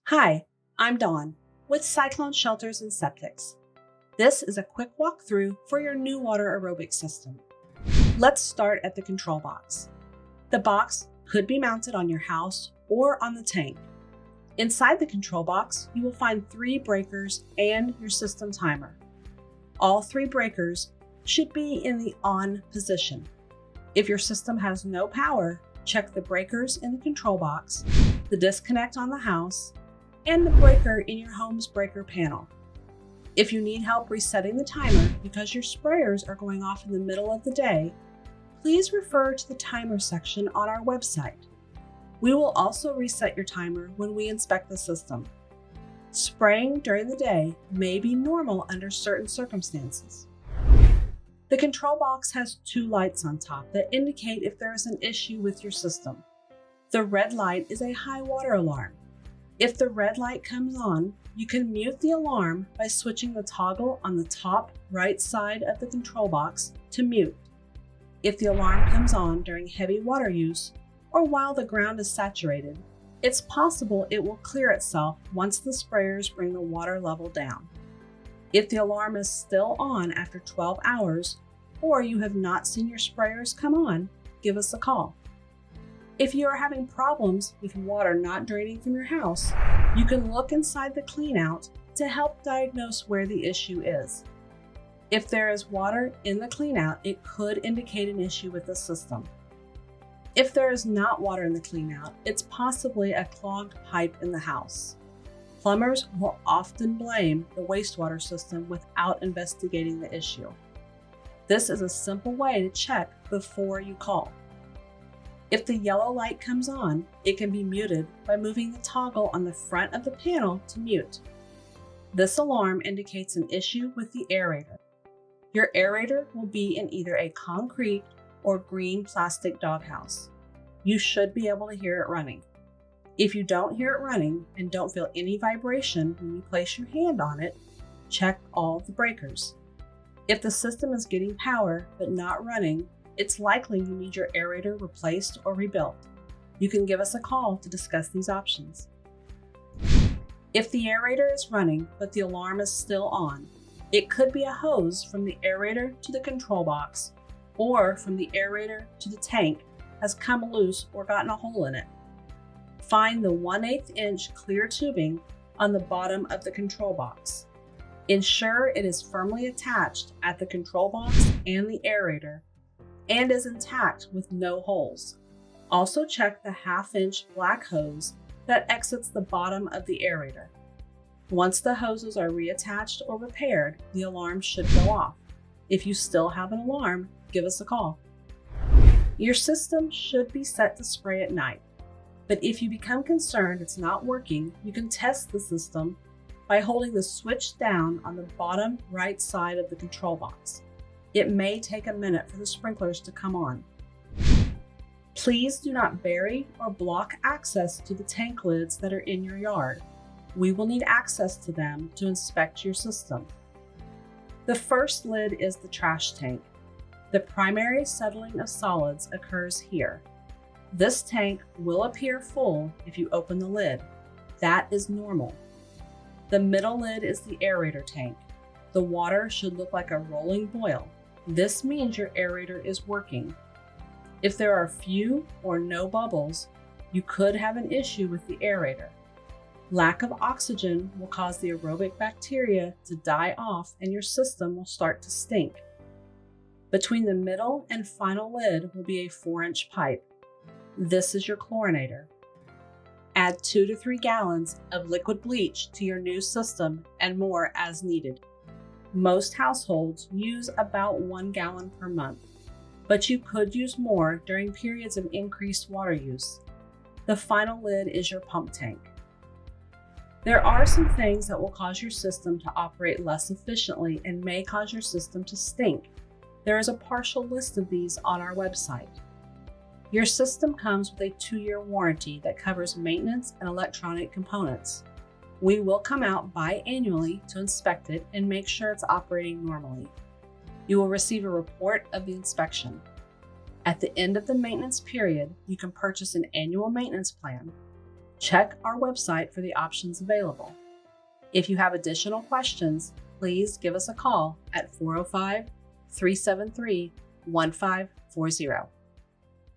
Hi, I'm Dawn with Cyclone Shelters and Septics. This is a quick walkthrough for your NuWater Aerobic system. Let's start at the control box. The box could be mounted on your house or on the tank. Inside the control box, you will find 3 breakers and your system timer. All 3 breakers should be in the on position. If your system has no power, check the breakers in the control box, the disconnect on the house, and the breaker in your home's breaker panel. If you need help resetting the timer because your sprayers are going off in the middle of the day, please refer to the timer section on our website. We will also reset your timer when we inspect the system. Spraying during the day may be normal under certain circumstances. The control box has 2 lights on top that indicate if there is an issue with your system. The red light is a high water alarm. If the red light comes on, you can mute the alarm by switching the toggle on the top right side of the control box to mute. If the alarm comes on during heavy water use or while the ground is saturated, it's possible it will clear itself once the sprayers bring the water level down. If the alarm is still on after 12 hours or you have not seen your sprayers come on, give us a call. If you are having problems with water not draining from your house, you can look inside the cleanout to help diagnose where the issue is. If there is water in the cleanout, it could indicate an issue with the system. If there is not water in the cleanout, it's possibly a clogged pipe in the house. Plumbers will often blame the wastewater system without investigating the issue. This is a simple way to check before you call. If the yellow light comes on, it can be muted by moving the toggle on the front of the panel to mute. This alarm indicates an issue with the aerator. Your aerator will be in either a concrete or green plastic doghouse. You should be able to hear it running. If you don't hear it running and don't feel any vibration when you place your hand on it, check all the breakers. If the system is getting power but not running, it's likely you need your aerator replaced or rebuilt. You can give us a call to discuss these options. If the aerator is running but the alarm is still on, it could be a hose from the aerator to the control box or from the aerator to the tank has come loose or gotten a hole in it. Find the 1/8 inch clear tubing on the bottom of the control box. Ensure it is firmly attached at the control box and the aerator and is intact with no holes. Also check the 1/2 inch black hose that exits the bottom of the aerator. Once the hoses are reattached or repaired, the alarm should go off. If you still have an alarm, give us a call. Your system should be set to spray at night, but if you become concerned it's not working, you can test the system by holding the switch down on the bottom right side of the control box. It may take a minute for the sprinklers to come on. Please do not bury or block access to the tank lids that are in your yard. We will need access to them to inspect your system. The first lid is the trash tank. The primary settling of solids occurs here. This tank will appear full if you open the lid. That is normal. The middle lid is the aerator tank. The water should look like a rolling boil. This means your aerator is working. If there are few or no bubbles, you could have an issue with the aerator. Lack of oxygen will cause the aerobic bacteria to die off and your system will start to stink. Between the middle and final lid will be a 4-inch pipe. This is your chlorinator. Add 2 to 3 gallons of liquid bleach to your new system and more as needed. Most households use about 1 gallon per month, but you could use more during periods of increased water use. The final lid is your pump tank. There are some things that will cause your system to operate less efficiently and may cause your system to stink. There is a partial list of these on our website. Your system comes with a 2-year warranty that covers maintenance and electronic components. We will come out biannually to inspect it and make sure it's operating normally. You will receive a report of the inspection. At the end of the maintenance period, you can purchase an annual maintenance plan. Check our website for the options available. If you have additional questions, please give us a call at 405-373-1540.